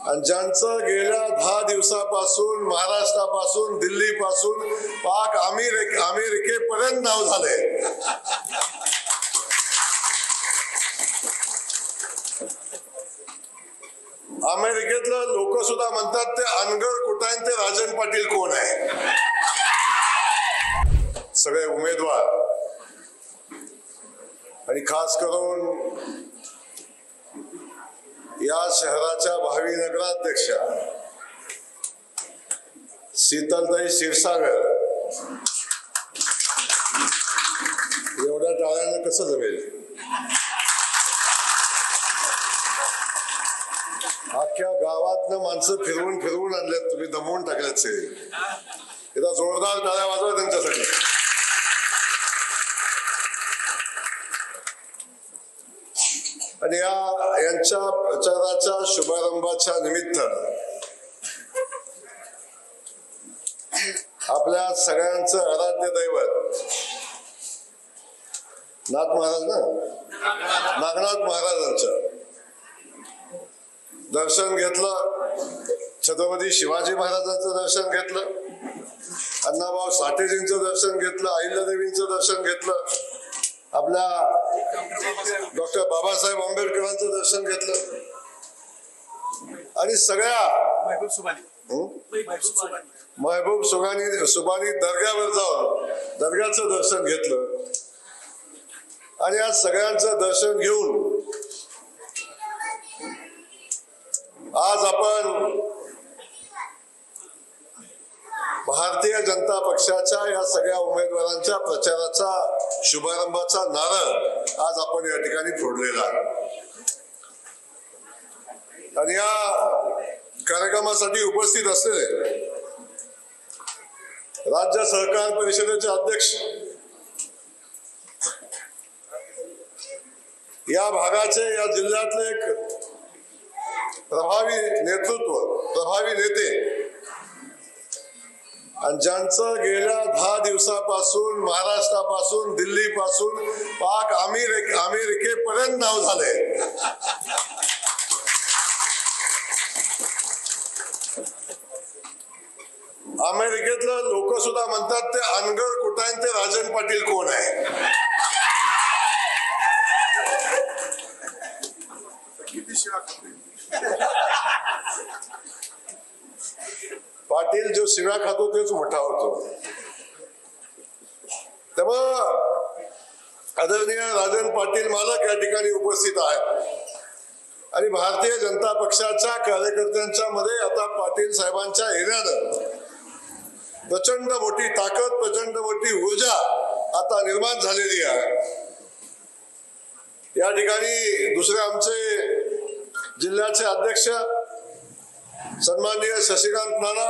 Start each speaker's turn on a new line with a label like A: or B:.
A: आणि ज्यांचं गेल्या 10 दिवसापासून महाराष्ट्रापासून दिल्लीपासून पाक अमेरिकेपर्यंत नाव झालंय। अमेरिकेतलं लोक सुद्धा म्हणतात ते अनगर कुटाण ते राजन पाटील कोण आहे। सगळे उमेदवार आणि खास करून या शहराच्या भावी नगराध्यक्षा शीतलताई क्षीरसागर, एवढ्या टाळ्यानं कसं जमेल? अख्ख्या गावातनं माणसं फिरवून फिरवून आणल्यात, तुम्ही दमवून टाकल्यात सगळे। एकदा जोरदार टाळ्या वाजवा त्यांच्यासाठी। आणि यांच्या प्रचाराच्या शुभारंभाच्या निमित्त आपल्या सगळ्यांचं आराध्य दैवत नाथ महाराज नागनाथ महाराजांचं दर्शन घेतलं, छत्रपती शिवाजी महाराजांचं दर्शन घेतलं, अण्णाभाऊ साठेजींचं दर्शन घेतलं, अहिल्यादेवींचं दर्शन घेतलं, आपल्या डॉक्टर बाबासाहेब आंबेडकरांचं दर्शन घेतलं आणि सगळ्या महबूब सुबानी दर्ग्यावर जाऊन दर्ग्याचं दर्शन घेतलं। आणि आज सगळ्यांचं दर्शन घेऊन आज आपण भारतीय जनता पक्षाच्या या सगळ्या उमेदवारांच्या प्रचाराचा शुभारंभाचा नारळ आज आपण या ठिकाणी फोडलेला आहे। आणि या कार्यक्रमासाठी उपस्थित असलेले राज्य सहकार परिषदेचे अध्यक्ष, या भागाचे या जिल्ह्यातले एक प्रभावी नेतृत्व, प्रभावी नेते, आणि ज्यांचं गेल्या 10 दिवसापासून महाराष्ट्रापासून दिल्लीपासून पाक अमेरिकेपर्यंत नाव झालंय। अमेरिकेतलं लोक सुद्धा म्हणतात ते अनगर कुटाण ते राजन पाटील कोण आहे। पाटील जो शिव्या खातो तेच मोठा होतो। त्यामुळं आदरणीय राजन पाटील मालक या ठिकाणी उपस्थित आहेत आणि भारतीय जनता पक्षाच्या कार्यकर्त्यांच्या मध्ये आता पाटील साहेबांच्या येण्यानं प्रचंड मोठी ताकद, प्रचंड मोठी ऊर्जा आता निर्माण झालेली आहे। या ठिकाणी दुसरे आमचे जिल्ह्याचे अध्यक्ष सन्माननीय शशिकांत नाना